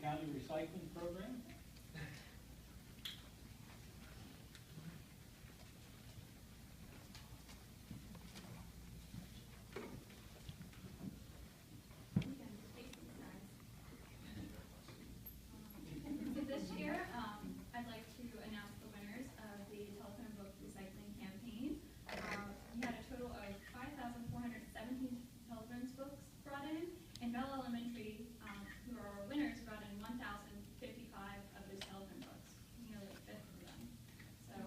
County Recycling Program. So this year, I'd like to announce the winners of the telephone book recycling campaign. We had a total of 5,417 telephone books brought in, and Bell Elementary, who are our winners, brought in 1,055 of those telephone books, nearly a fifth of them. So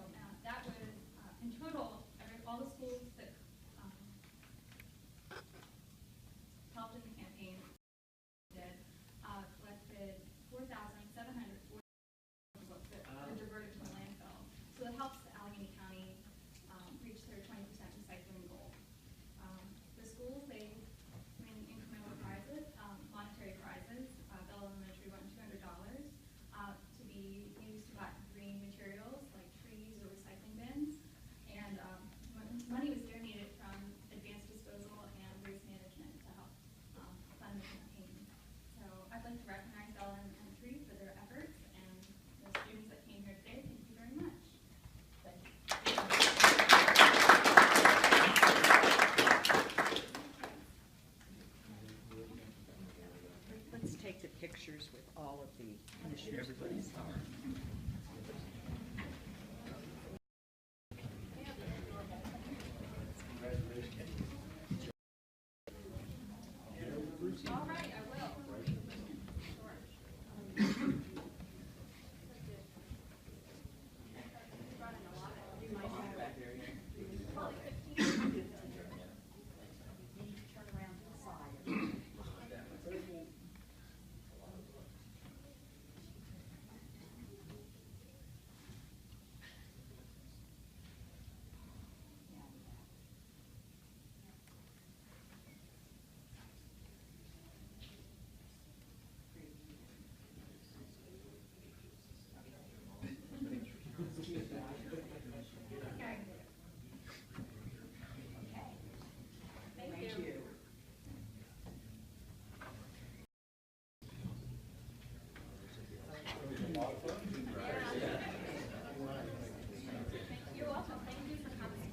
that was, in total, all the schools that helped in the campaign did collected 4,740 books that were diverted to a landfill. So it helps the Allegheny County reach their 20% recycling goal. The schools, they win incremental prizes, monetary prizes. Bell Elementary won $200 to be used to buy green materials like trees or recycling bins. And money was donated from advanced disposal and waste management to help fund the campaign. So I'd like to recognize Bell Elementary for their efforts, and the students that came here today, thank you very much. Thank you. Let's take the pictures with all of the commissioners, please. All right, I will. You're welcome. Thank you for coming.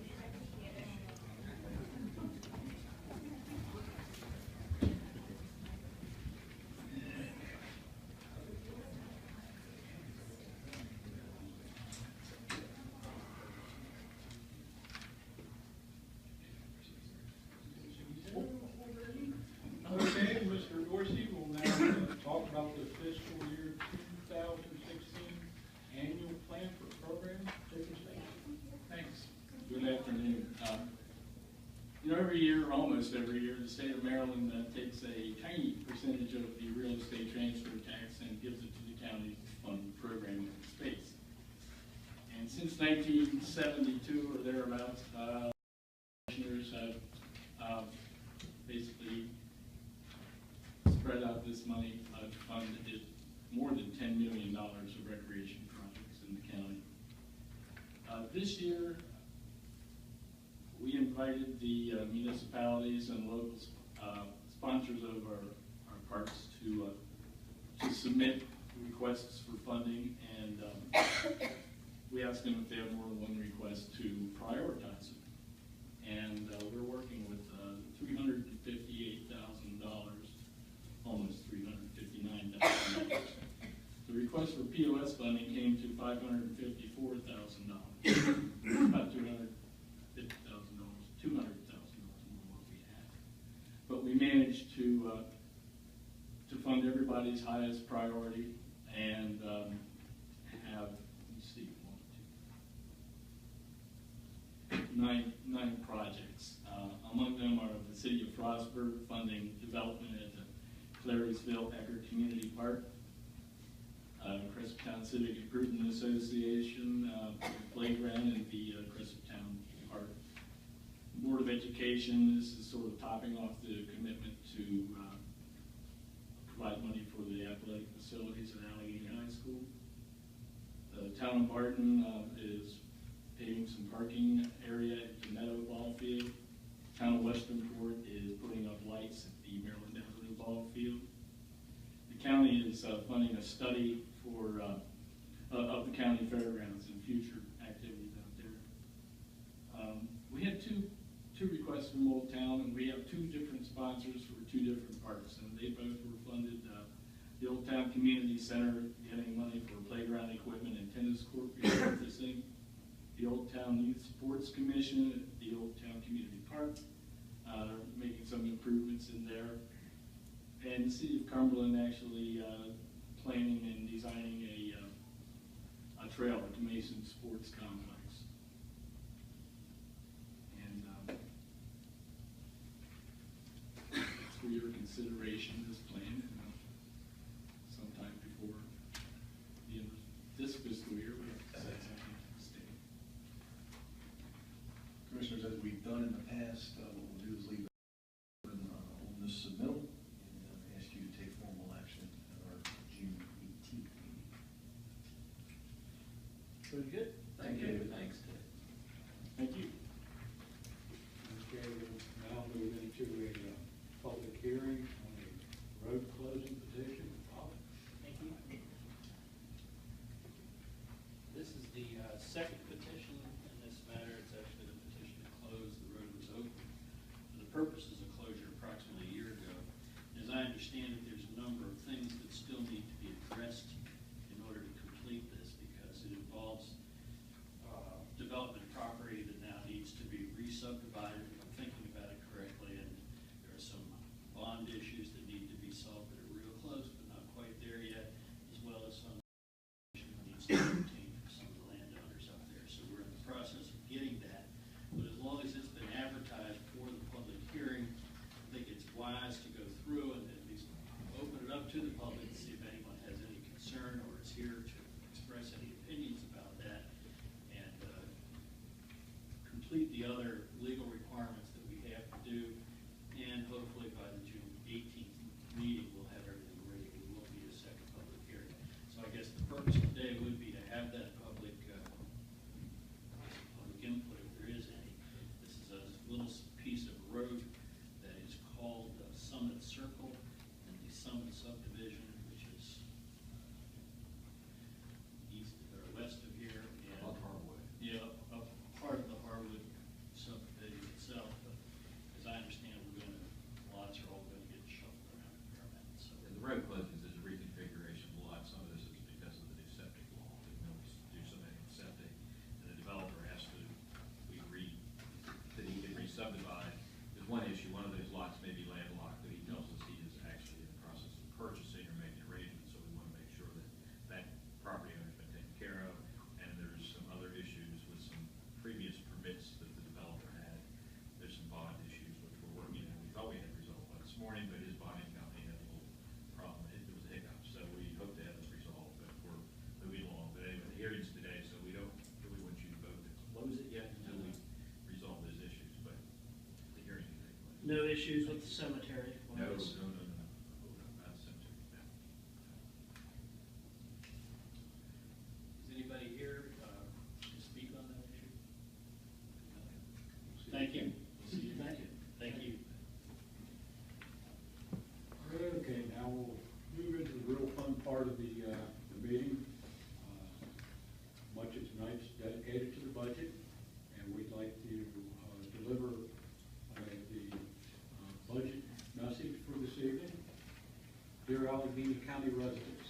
I appreciate it. Okay, Mr. Dorsey will now talk about the fiscal year 2016 annual plan for program. Take your seat. Thanks. Good afternoon. Every year, almost every year, the state of Maryland takes a tiny percentage of the real estate transfer tax and gives it to the county to fund the program in space. And since 1972 or thereabouts, commissioners have basically spread out this money to fund more than $10 million of recreation projects in the county. This year, we invited the municipalities and local sponsors of our parks to submit requests for funding, and we asked them if they have more than one request to prioritize it. And we're working with $358,000, almost $359,000. The request for POS funding came to $554,000, about $250,000 more than what we had. But we managed to fund everybody's highest priority and have, let's see, nine projects. Among them are the City of Frostburg funding development at the Clariesville Ecker Community Park, Cresaptown Civic Improvement Association, playground in the Cresaptown Park. Board of Education, this is sort of topping off the commitment to provide money for the athletic facilities at Allegheny High School. The town of Barton is paving some parking area at the Meadow Ball Field. Town of Westernport is putting up lights at the Maryland Avenue Ball Field. The county is funding a study for, of the county fairgrounds and future activities out there. We had two requests from Old Town, and we have two different sponsors for two different parks, and they both were funded. The Old Town Community Center getting money for playground equipment and tennis court repurposing. The Old Town Youth Sports Commission at the Old Town Community Park, making some improvements in there. And the City of Cumberland actually planning and designing a trail at the Mason Sports Complex. And it's for your consideration, this plan. Sometime before the end of this fiscal year, we have to set something to the state. Commissioners, as we've done in the past, what we'll do is leave it on this submittal and ask you to take formal action at our June 18th meeting. Very good. Thank you, David. Thanks. Thank you. Okay, we'll now move into a public hearing on a road closing petition. Bob? Thank you. This is the second petition in this matter. It's actually the petition to close. The road was open for the purposes of closure approximately a year ago. As I understand it, there's a number of things that still need to be addressed in order to complete this, because it involves development property that now needs to be re-subdivided, if I'm thinking about it correctly, and there are some bond issues that need to be solved that are real close but not quite there yet, as well as some needs to be obtained from some of the landowners out there. So we're in the process of getting that, but as long as it's been advertised for the public hearing, I think it's wise to go through and at least open it up to the public to see if anyone has any concern or is here to express any opinions about that, and complete the other legal requirements that we have to do, and hopefully by the June 18th meeting, we'll have everything ready. We won't need a second public hearing. So I guess the purpose of today would be to have that public input, if there is any. This is a little piece of road that is called Summit Circle in the Summit subdivision, which is east or west of here. And Up Harwood. yeah, up part of the Harwood subdivision itself, but as I understand, lots are all going to get shuffled around a fair amount, so. And the road closings is a reconfiguration of lots. Some of this is because of the new septic law. They can only do so many septic, and the developer has to, we agree that he can re-subdivide. There's one issue, one of those lots may be landlocked, but he tells us he is actually in the process of purchasing or making arrangements, so we want to make sure that that property owner's been taken care of. And there's some other issues with some previous permits that the developer had. There's some bond issues which we're working on. We thought we had resolved by this morning, but his bonding company had a little problem. There was a hiccup, so we hope to have this resolved, but we're moving along. But anyway, the hearing's today, so we don't really want you to vote to close it yet until we resolve those issues, but the hearing can take place. No issues with the cemetery? No, not cemetery, no. Is anybody here to speak on that issue? Thank you. We'll see you. Thank you. Thank you. Okay, now we'll move into the real fun part of the meeting. Much of tonight's dedicated to the budget, and we'd like to deliver the budget message for this evening. Dear Allegheny County residents,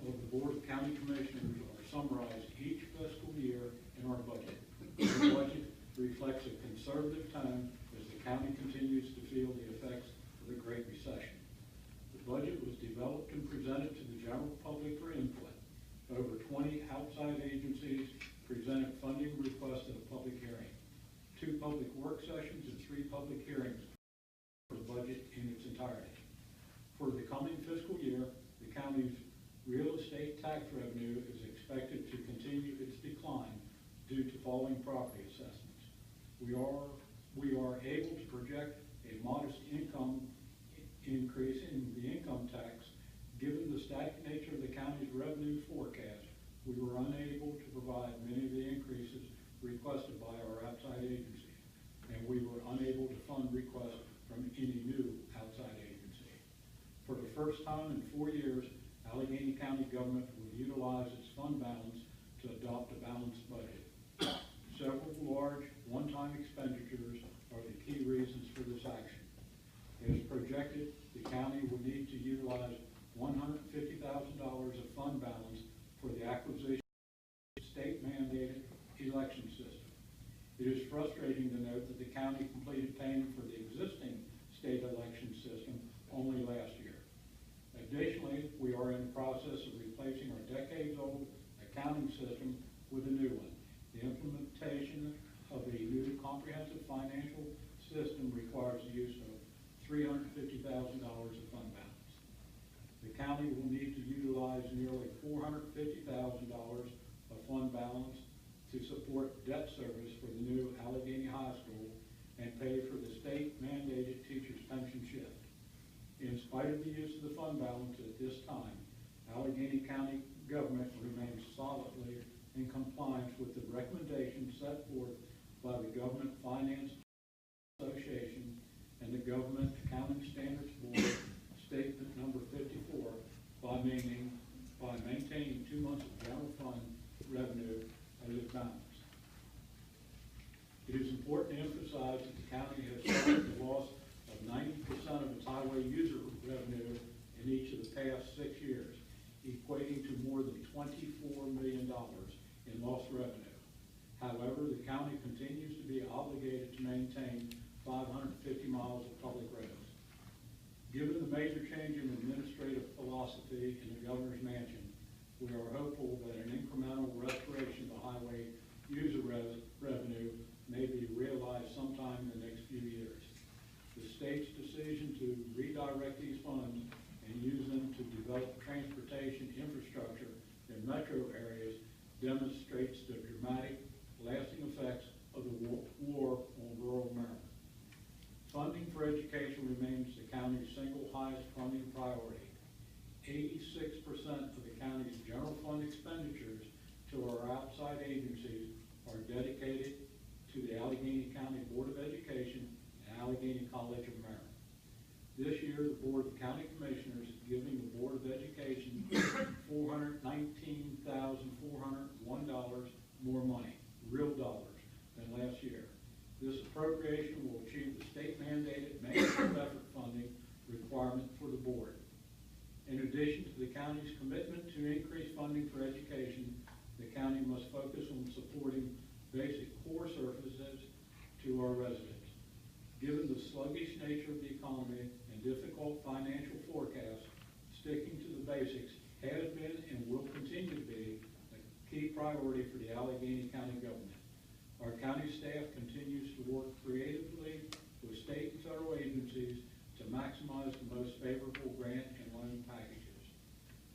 of the Board of County Commissioners are summarized each fiscal year in our budget. The budget reflects a conservative tone as the county continues to feel the effects of the Great Recession. The budget was developed and presented to the general public for input. Over 20 outside agencies presented funding requests at a public hearing, 2 public work sessions, and 3 public hearings for the budget in its entirety. For the coming fiscal year, the county's real estate tax revenue is expected to continue its decline due to falling property assessments. We are able to project a modest income increase in the income tax. Given the static nature of the county's revenue forecast, we were unable to provide many of the increases requested by our outside agencies, and we were unable to fund requests from any new outside agency. For the first time in 4 years, Allegheny County government will utilize its fund balance to adopt a balanced budget. Several large one-time expenditures are the key reasons for this action. As projected, the county will need to utilize $150,000 of fund balance for the acquisition of the state-mandated election system. It is frustrating to note that the county completed paying for the existing state election system only last year. Additionally, we are in the process of replacing our decades-old accounting system with a new one. The implementation of a new comprehensive financial system requires the use of $350,000 of fund balance. The county will need to utilize nearly $450,000 of fund balance to support debt service for the new Allegany High School and pay for the state-mandated teacher's pension shift. In spite of the use of the fund balance at this time, Allegheny County government remains solidly in compliance with the recommendations set forth by the Government Finance Association and the Government Accounting Standards Board Statement Number 54 by maintaining 2 months of general fund revenue as it balanced. It is important to emphasize that the county has suffered the loss of 90% of its highway user revenue in each of the past 6 years, equating to more than $24 million in lost revenue. However, the county continues to be obligated to maintain 550 miles of public roads. Given the major change in administrative philosophy in the governor's mansion, we are hopeful that an incremental restoration of the highway user revenue may be realized sometime in the next few years. The state's decision to redirect these funds and use them to develop transportation infrastructure in metro areas demonstrates the dramatic, lasting effects of the war on rural Maryland. Funding for education remains the county's single highest funding priority. 86% of the county's general fund expenditures to our outside agencies are dedicated to the Allegheny County Board of Education and Allegheny College of Maryland. This year, the Board of County Commissioners is giving the Board of Education $419,401 more money, real dollars, than last year. This appropriation will achieve the state-mandated maintenance effort funding requirement for the board. In addition to the county's commitment to increase funding for education, the county must focus on supporting basic core services to our residents. Given the sluggish nature of the economy and difficult financial forecasts, sticking to the basics has been and will continue to be a key priority for the Allegheny County government. Our county staff continues to work creatively with state and federal agencies to maximize the most favorable grant and loan packages.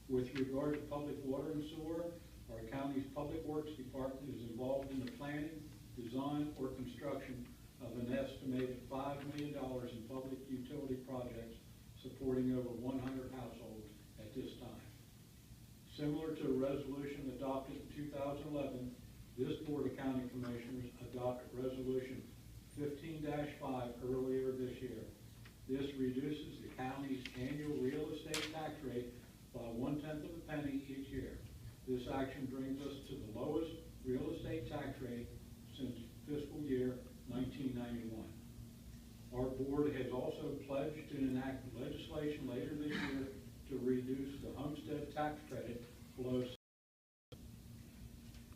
With regard to public water and sewer, our county's Public Works Department is involved in the planning, design, or construction of an estimated $5 million in public utility projects supporting over 100 households at this time. Similar to a resolution adopted in 2011, this Board of County Commissioners adopted Resolution 15-5 earlier this year. This reduces the county's annual real estate tax rate by 1/10 of a penny each year. This action brings us to the lowest real estate tax rate since fiscal year 1991. Our board has also pledged to enact legislation later this year to reduce the homestead tax credit below.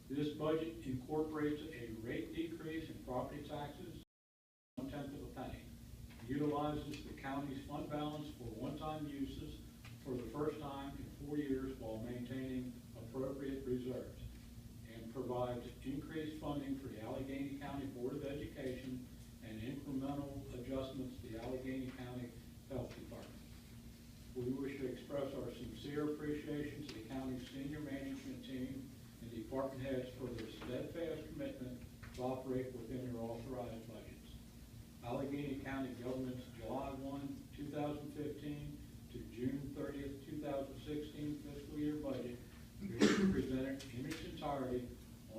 This budget incorporates a rate decrease in property taxes, 1/10 of a penny, utilizes the county's fund balance for one-time uses for the first time in 4 years while maintaining appropriate reserves, and provides increased funding for the Allegheny County Board of Education and incremental adjustments to the Allegheny County Health Department. We wish to express our sincere appreciation to the county's senior management team and department heads for their steadfast commitment to operate within their authorized budgets. Allegheny County government's July 1, 2015 to June 30th, 2016 fiscal year budget is presented in its entirety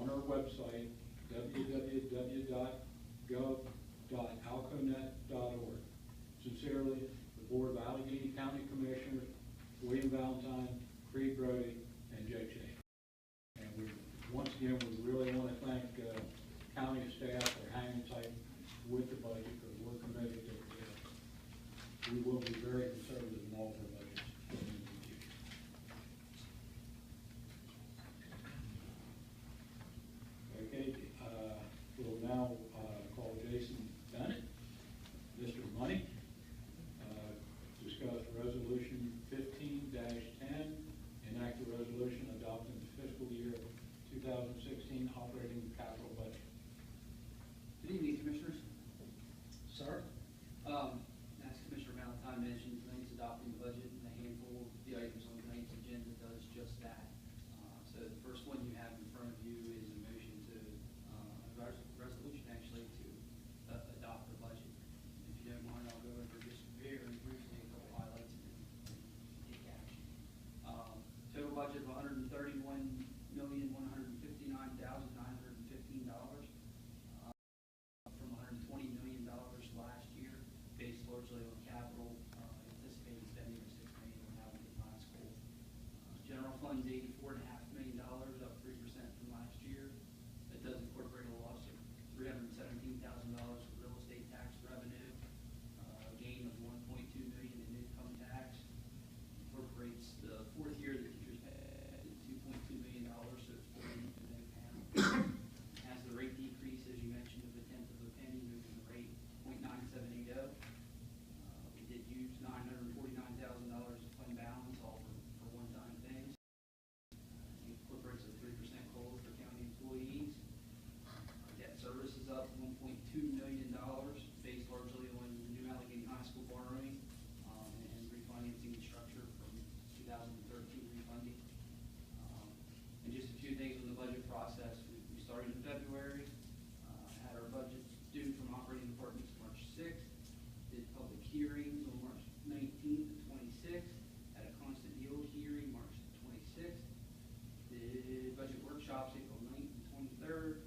on our website, www.gov.alconet.org. Sincerely, the Board of Allegheny County Commissioners William Valentine, Creed Brody, and Jake Shea. And we, once again, we really want to thank county staff for hanging tight with the budget, because we're committed to, we will be very conservative in all of our budgets going into the future. Okay, we'll now call Jason Bennett, Mr. Money, discuss resolution 15-10, enact a resolution adopting the fiscal year 2016 operating capital budget. Good evening, Commissioners. Sir? As Commissioner Valentine mentioned, tonight's adopting the budget, and a handful of the items on tonight's agenda does just that. So the first one you have in front of you is a motion to, resolution actually, to adopt the budget. If you don't mind, I'll go over just very briefly a couple highlights and then take action. Total budget of $131,159,915. From $120 million last year, based largely on capital, anticipated spending of $6 million on Allegany High School. General funds $84.5 million, up 3% from last year. That does incorporate a loss of $317,000 for real estate tax revenue, a gain of $1.2 million in income tax. Incorporates the fourth year that teachers paid $2.2 million, so it's $40 million. Has the rate decrease, as you mentioned, of a tenth of a penny, moving the rate 0.9780. We did use $949,000 of fund balance, all for one-time things. It incorporates a 3% COLA for county employees. Debt service is up $1.2 million, based largely on the new Allegany High School borrowing and refinancing the structure from 2013 refunding. And just a few things on the budget process. We started in February, had our budgets due from operating departments March 6th, did public hearings on March 19th and 26th, had a constant yield hearing March 26th, did budget workshops April 9th and 23rd,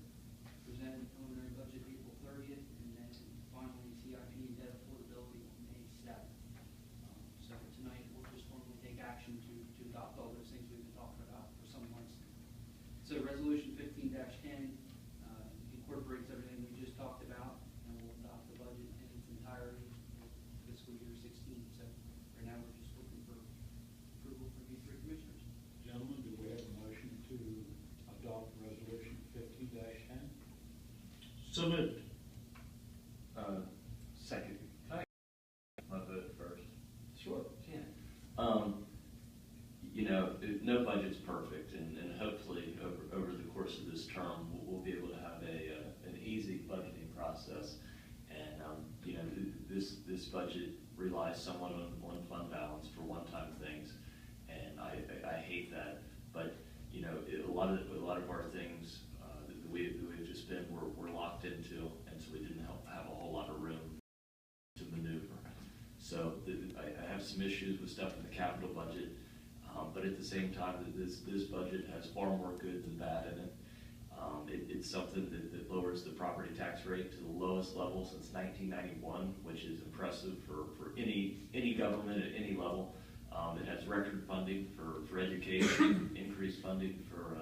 presented preliminary budget April 30th, and then finally CIP and debt affordability on May 7th. So tonight we'll just formally take action to adopt all those things we've been talking about for some months now. So resolution 15-10 incorporates everything we just talked about, and we'll adopt the budget in its entirety for fiscal year 16. So right now we're just looking for approval from you three commissioners. Gentlemen, do we have a motion to adopt resolution 15-10? So moved. Second. Can I vote first? Sure, can. You know, no budget's perfect, and hopefully over the course of this term, we'll be able to have an easy budgeting process. And you know, this budget relies somewhat on fund balance for one-time things, and I hate that. But you know, a lot of our things that we've just been we're locked into, and so we didn't have a whole lot of room to maneuver. So I have some issues with stuff in the capital budget. But at the same time, this budget has far more good than bad in it. It's something that lowers the property tax rate to the lowest level since 1991, which is impressive for any government at any level. It has record funding for education, increased funding for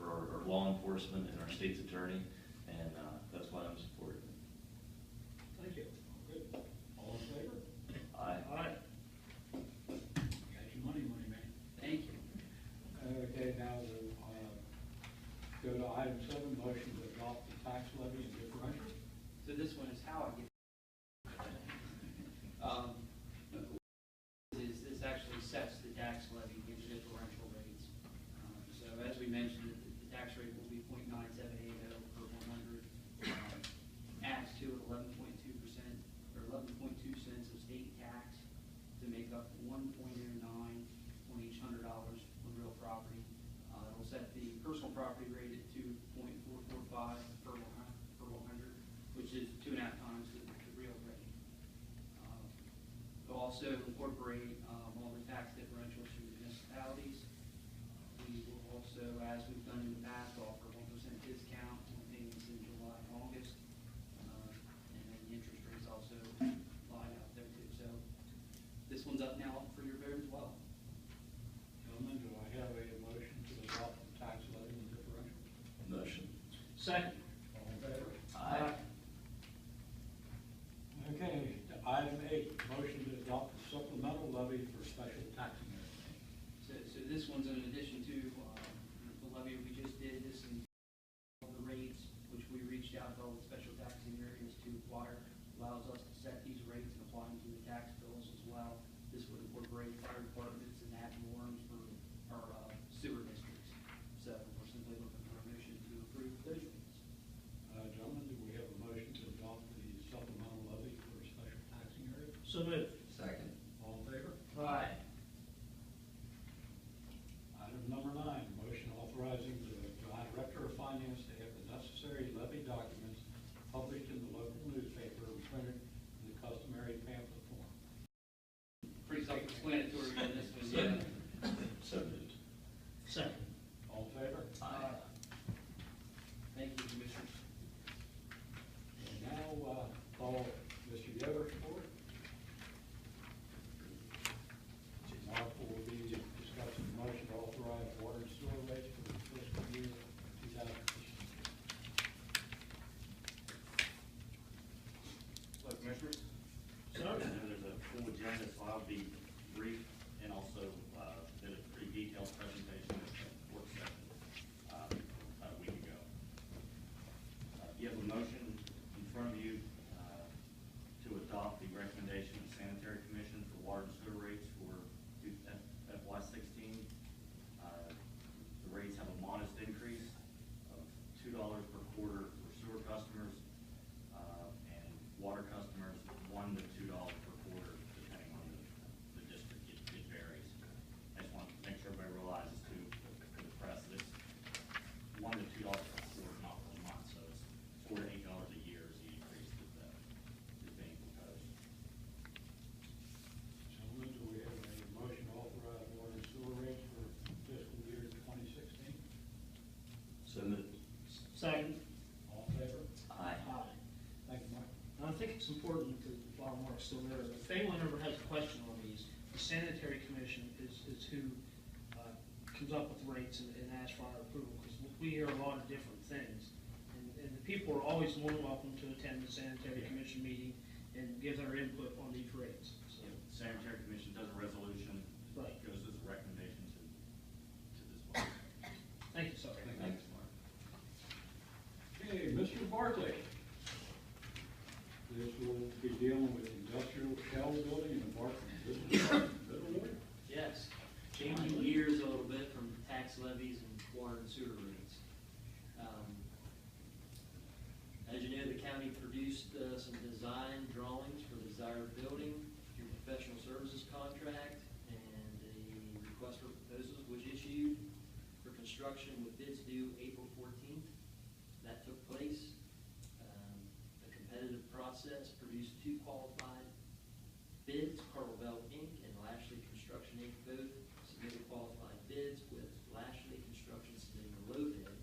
our law enforcement and our state's attorney, and that's why I'm supporting it. Thank you. Good. All in favor? Aye. Got your money, man. Thank you. Okay, now we'll go to item 7, motion to adopt the tax levy and differential. So this one is how I get. This actually sets the tax levy and differential rates. So as we mentioned, the tax rate will be 0.9780 per 100. Adds to it 11.2% or 11.2 cents of state tax to make up 1.09 on each $100 on real property. It'll set the personal property rate at 2.445 per 100, which is 2.5 times the real rate. We'll also incorporate all the tax differentials for municipalities. We will also, as we've done in the past, offer 1% discount on payments in July and August. And then the interest rates also lie out there too. So this one's up now for your vote as well. This one's in addition to the levy we just did. This and the rates, which we reached out to all the special taxing areas to acquire, allows us to set these rates and apply them to the tax bills as well. This would incorporate fire departments and ad norms for our sewer districts. So we're simply looking for a motion to approve those rates. Gentlemen, do we have a motion to adopt the supplemental levy for special taxing area? So moved. Second. All in favor? Aye. Item number 9, motion authorizing the Director of Finance to have the necessary levy documents published in the local newspaper and printed in the customary pamphlet form. Pretty self-explanatory on this one, yeah. So moved. Second. All in favor? Thank you, Commissioners. And now, call Mr. Yoder's report. Mark will be discussing the motion to authorize water and sewer rates for the fiscal year 2016. Hello, Commissioners. So, I know there's a full agenda, so I'll be brief and also did a pretty detailed presentation at the work session about a week ago. You have a motion in front of you to adopt the recommendation of the Sanitary Commission for water and sewer rates for FY16. The rates have a modest increase of $2 per quarter for sewer customers and water customers, $1 to $2 per quarter, depending on the district. It varies. I just want to make sure everybody realizes too, for the press, this $1 to $2 per quarter, not per month. So it's $4 to $8 a year is the increase that is being proposed. Gentlemen, do we have a motion to authorize water and sewer rates for fiscal year 2016? So moved. second. All in favor? Aye. Thank you, Mike. I think it's important to, while Mark's still there, if anyone ever has a question on these, the Sanitary Commission is who comes up with rates and asks for our approval, because we hear a lot of different things. And the people are always more than welcome to attend the Sanitary Commission meeting and give their input on these rates. So, The Sanitary Commission does a resolution, Right. goes as a recommendation to this body. thank you, sir. Thanks, Mark. Okay, Mr. Barkley. This will be dealing with industrial shell building and apartment business. Middle Ward. Yes, changing gears a little bit from tax levies and water and sewer rates. As you know, the county produced some design drawings for the desired building through professional services contract, and a request for proposals was issued for construction with bids due April 14th. That took place. A competitive process produced 2 qualified bids. Carlbell Inc. and Lashley Construction Inc. both submitted qualified bids, with Lashley Construction submitting a low bid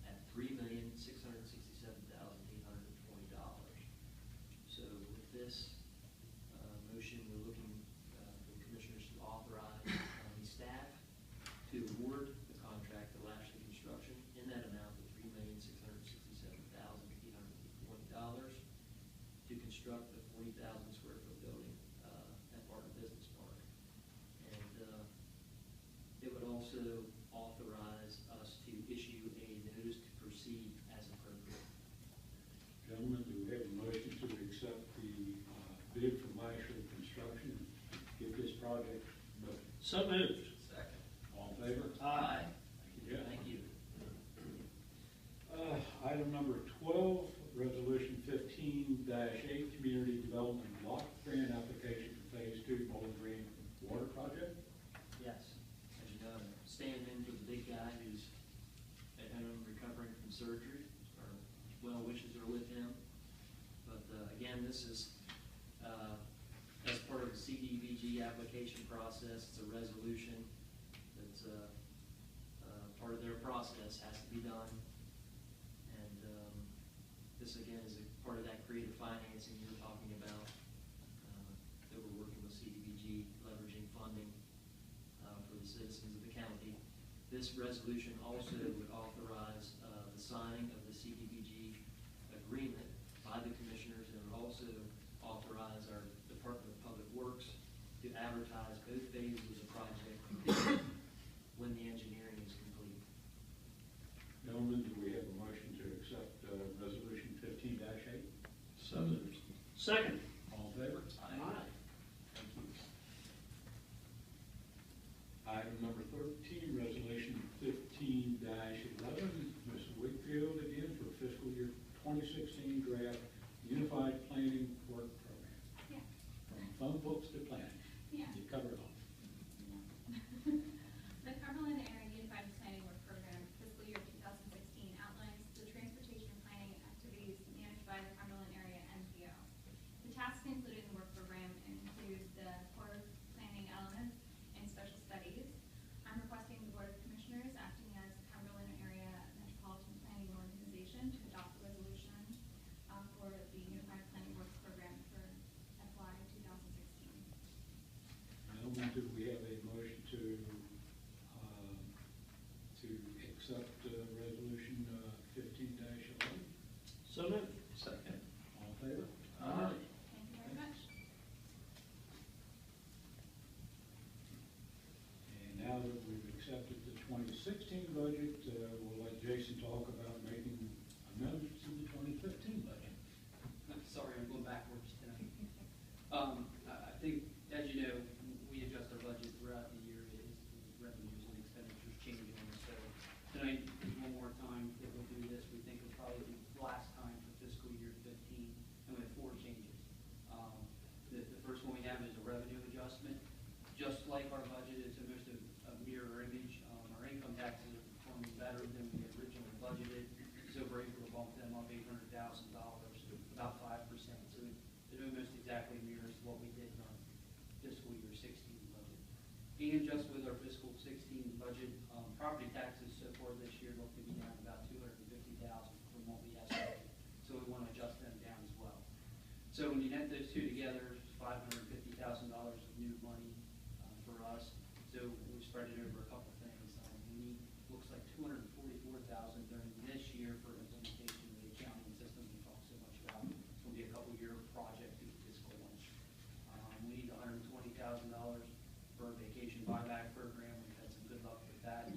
at $3,667,820. So with this motion, we're looking for the commissioners to authorize the staff to award the contract to Lashley Construction in that amount of $3,667,820 to construct the 40,000 square foot building at Barton Business Park. And it would also authorize us to issue a notice to proceed as appropriate. Gentlemen, do we have a motion to accept the bid from Lashley Construction and get this project built? So moved. Second. All in favor? Aye. Yeah. Thank you. Item number 12, Resolution 15-8, Community Development Block Grant Application for Phase 2 Bowling Green Water Project. Yes, as you know, I'm standing in for the big guy who's at home recovering from surgery. Our well wishes are with him. But again, this is as part of the CDBG application process. It's a resolution that's part of their process, has to be done. And this again is a part of that creative financing you're talking about, that we're working with CDBG, leveraging funding for the citizens of the county. This resolution also would authorize the signing of the CDBG agreement by the commissioners, and it would also authorize our Department of Public Works to advertise both phases of the project Second. All in favor? Aye. Thank you. Item number 13, resolution 15-11, Ms. Wakefield again for fiscal year 2016 draft Unified Planning Work Program. Yeah. From phone books to planning. Yeah. You cover it all. The Cumberland Area Unified Planning Work Program fiscal year 2016 outlines the transportation planning activities managed by the Cumberland Area NPO. The tasks included in the work program include the core planning elements and special studies. I'm requesting the Board of Commissioners acting as Cumberland Area Metropolitan Planning Organization to adopt the resolution for the Unified Planning Work Program for FY 2016. Now, do we have a motion to accept resolution 15-11? So moved. Second. All in favor? Aye. Thank you very much. And now that we've accepted the 2016 budget, we'll let Jason talk about making amendments to the 2015 budget. Sorry, I'm going backwards tonight. I think, as you know, we adjust our budget throughout the year as revenues and expenditures change on us. So tonight, one more time that we'll do this, we think it'll probably be the last time for fiscal year 15, and we have 4 changes. The first one we have is a revenue adjustment. Just like our budget, it's almost a mirror image. Our income taxes are performing better than we had originally budgeted. So we're able to bump them up $800,000, about 5%. So it almost exactly mirrors what we did in our fiscal year 16 budget. And just with our fiscal 16 budget, property taxes so far this year look to be down about $250,000 from what we estimated. So we want to adjust them down as well. So when you net those two together, it's $550,000 of new money for us. So we spread it over a couple things. We need, looks like $244,000 during this year for implementation of the accounting system we talk so much about. It's going to be a couple-year project to get this going. We need $120,000 for a vacation buyback program. We've had some good luck with that.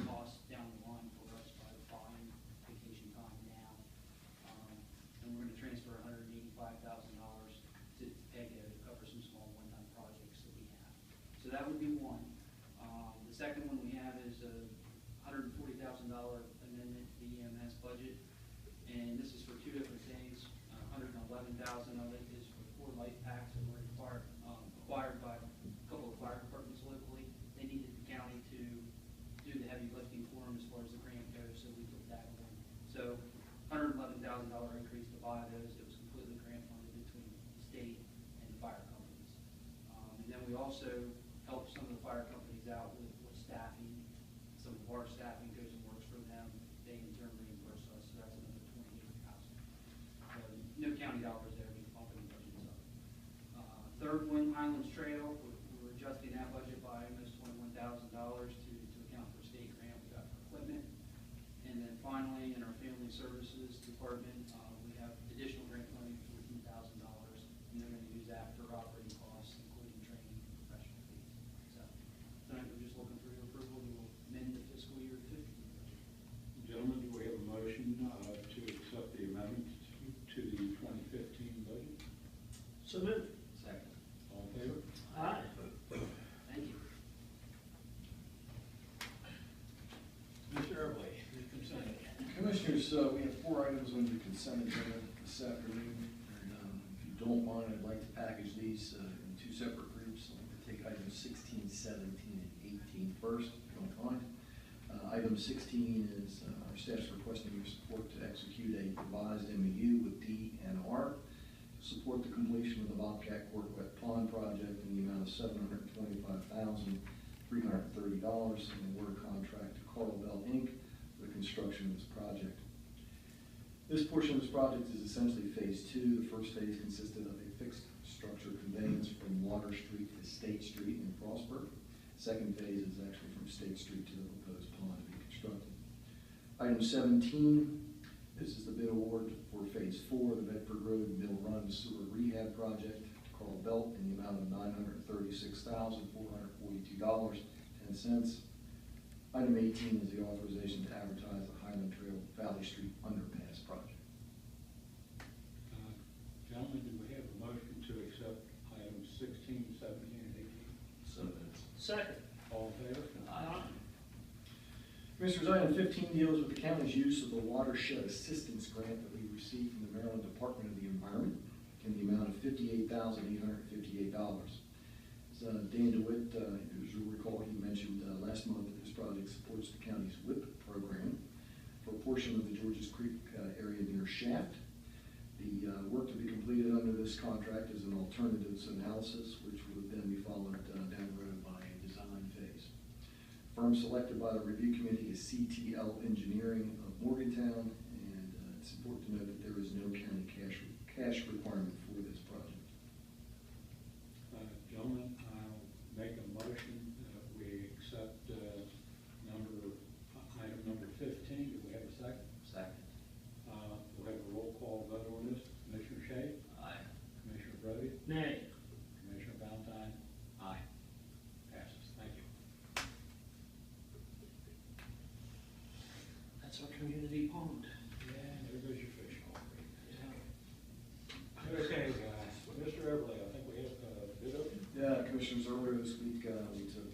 Costs down the line for us by buying vacation time now. And we're going to transfer $185,000 to PEGO to cover some small one-time projects that we have. So that would be one. The second one we have is a $140,000 amendment to the EMS budget. And this is for 2 different things. $111,000 of it is for 4 light packs that were acquired by a couple of fire departments locally. They needed the county to do the heavy lifting for them as far as the grant goes, so we took that one. So $111,000 increase to buy those. It was completely grant funded between the state and the fire companies. And then we also help some of the fire companies out with staffing. Some of our staffing goes and works for them. They in turn reimburse us, so that's another $28,000. So no county dollars there, just bumping the budgets up. Third one, Highlands Trail, we're adjusting that budget by almost $21,000 to account for state grant we got for equipment. And then finally, in our family services department, we have additional grant money, $14,000, and they're going to use that for operating costs, including training and professional fees. So tonight, we're just looking for your approval to amend the fiscal year 15 budget. Gentlemen, do we have a motion to accept the amendment to the 2015 budget? So moved. Second. All in favor? Aye. Thank you. Mr. Everly, the consent. Commissioners, we have 4 items on the consent agenda this afternoon. And if you don't mind, I'd like to package these in 2 separate groups. I'd like to take items 16, 17, and 18 first, if you don't mind. Item 16 is our staff's requesting your support to execute a revised MOU with DNR to support the completion of the Bobcat Court Wet Pond project in the amount of $725,330 and award a contract to Carl Bell Inc. for the construction of this project. This portion of this project is essentially phase 2. The first phase consisted of a fixed structure conveyance from Water Street to State Street in Frostburg. Second phase is actually from State Street to the proposed pond to be constructed. Item 17, this is the bid award for phase 4 of the Bedford Road Mill Run Sewer Rehab Project to Carl Belt in the amount of $936,442.10. Item 18 is the authorization to advertise the Highland Trail Valley Street Underpass project. Gentlemen, do we have a Second. All in favor? Commissioners, item 15 deals with the county's use of the watershed assistance grant that we received from the Maryland Department of the Environment in the amount of $58,858. Dan DeWitt, as you'll recall, he mentioned last month that this project supports the county's WHIP program for a portion of the Georges Creek area near Shaft. The work to be completed under this contract is an alternatives analysis, which would then be followed down the road by a design phase. Firm selected by the review committee is CTL Engineering of Morgantown, and it's important to note that there is no county cash requirement for this project. Gentlemen, I'll make a motion that we accept item number 15. Do we have a second? Second. We'll have a roll call vote on this. Commissioner Shea? Aye. Commissioner Brody? Nay. Commissioner Valentine? Aye. Passes. Thank you. That's our community pond. Yeah, there goes your fish. Yeah. Okay, Mr. Everly, I think we have a bid open. Yeah, Commissioners, earlier this week, we took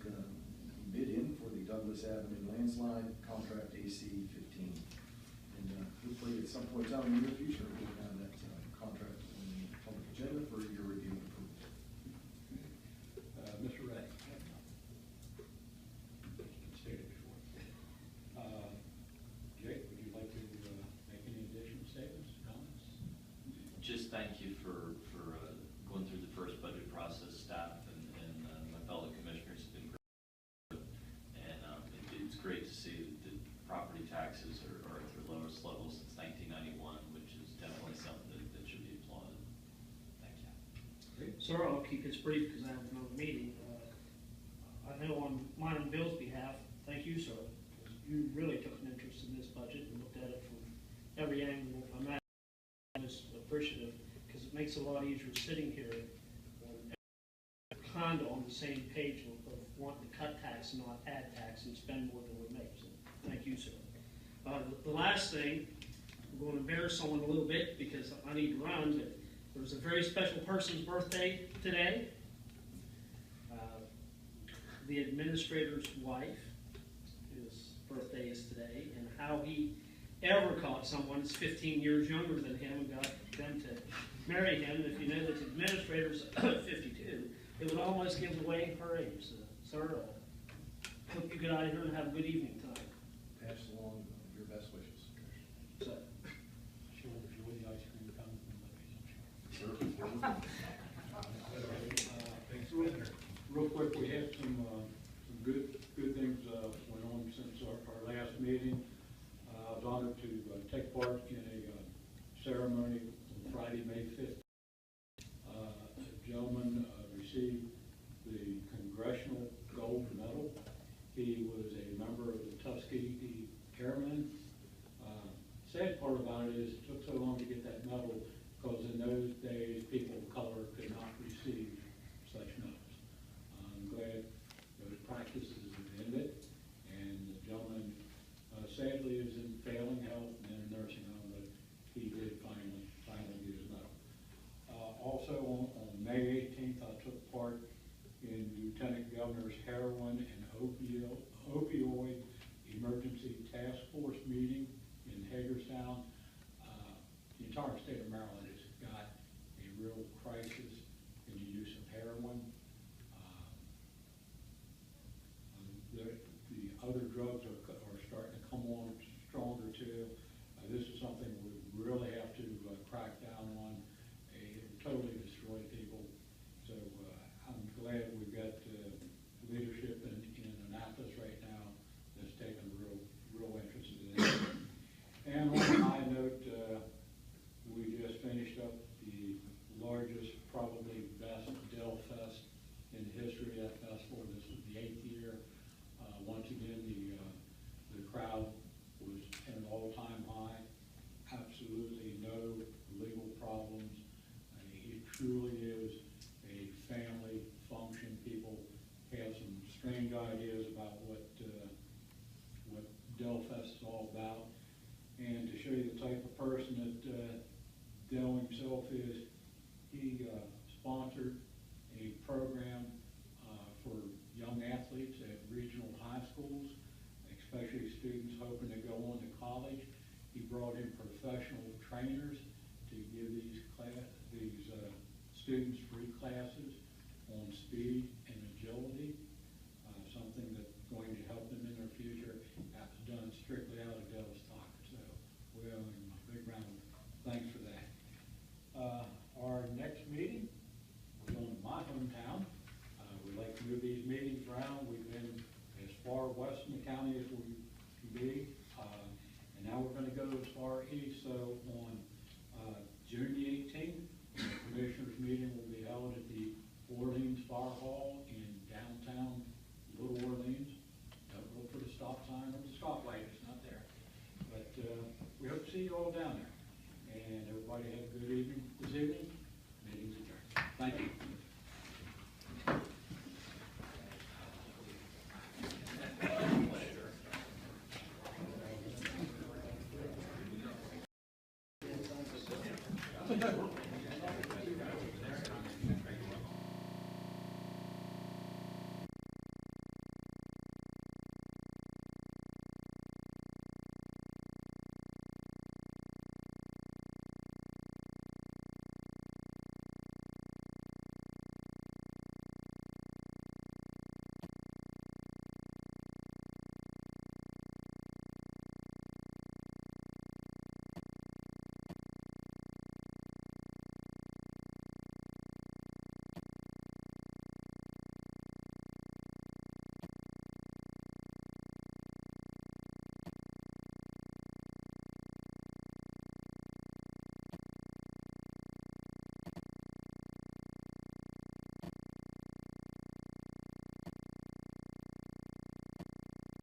bid in for the Douglas Avenue landslide contract AC 15. And hopefully at some point down in the near future, we'll have that contract on the public agenda for your review and approval. Mr. Ray. Stated before. Jake, would you like to make any additional statements, comments? Just thank you for going through the first budget process. Staff and my fellow commissioners have been great. And it's great to see that the property taxes are at their lowest level since 1991, which is definitely something that should be applauded. Thank you. Great. Sir, I'll keep this brief because I have another meeting. I know on mine and Bill's behalf, thank you, sir, because you really took an interest in this budget and looked at it from every angle. I'm just appreciative because it makes it a lot easier sitting here kind of on the same page of wanting to cut tax and not add tax and spend more than we make. So thank you, sir. The last thing, I'm going to embarrass someone a little bit because I need to run, but there was a very special person's birthday today. The administrator's wife, his birthday is today, and how he ever caught someone that's 15 years younger than him and got them to marry him. And if you know that the administrator's 52, it would almost give away her age. So, sir, hope you get out of here and have a good evening tonight. Pass along your best wishes. So, She'll enjoy the ice cream coming from Libby's, I'm sure. Real quick, we had some good things went on since our last meeting. I was honored to take part in a ceremony on Friday, May 5th. A gentleman received the Congressional Gold Medal. He was a member of the Tuskegee Airmen. Sad part about it is it took so long to get that medal because in those days people of color could not receive such medals. I'm glad those practices have ended, and the gentleman sadly is in failing health and in a nursing home, but he did finally get his medal. Also on May 18th, I took part in Lieutenant Governor's heroin and opioid emergency task force meeting in Hagerstown. The entire state of Maryland has got a real crisis in the use of heroin. The other drugs are starting to come on stronger too. This is something we really have to crack down on. It totally destroyed people. So I'm glad we've got leadership in Annapolis right now that's taken real interest in it. And on a high note, we just finished up the largest, probably best Dell Fest in the history of that festival. This was the 8th year. Once again, the crowd was at an all-time high. Absolutely no legal problems. It truly is a family function. People have some strange ideas about what Dell Fest is all about. And to show you the type of person that Dell himself is, he sponsored a program for young young athletes at regional high schools, especially students hoping to go on to college. He brought in professional trainers to give these students free classes on speed and agility, something that's going to help them in their future. That was done strictly out of Dell's pocket, so we owe him a big round of thanks for that. Our next meeting, we're going to my hometown. We like to move these meetings around. We've been as far west in the county as we can be. And now we're going to go as far east. So on June the 18th, the commissioners meeting will be held at the Orleans Fire Hall in downtown Little Orleans. Don't look for the stop sign or the stoplight, it's not there. But we hope to see you all down there.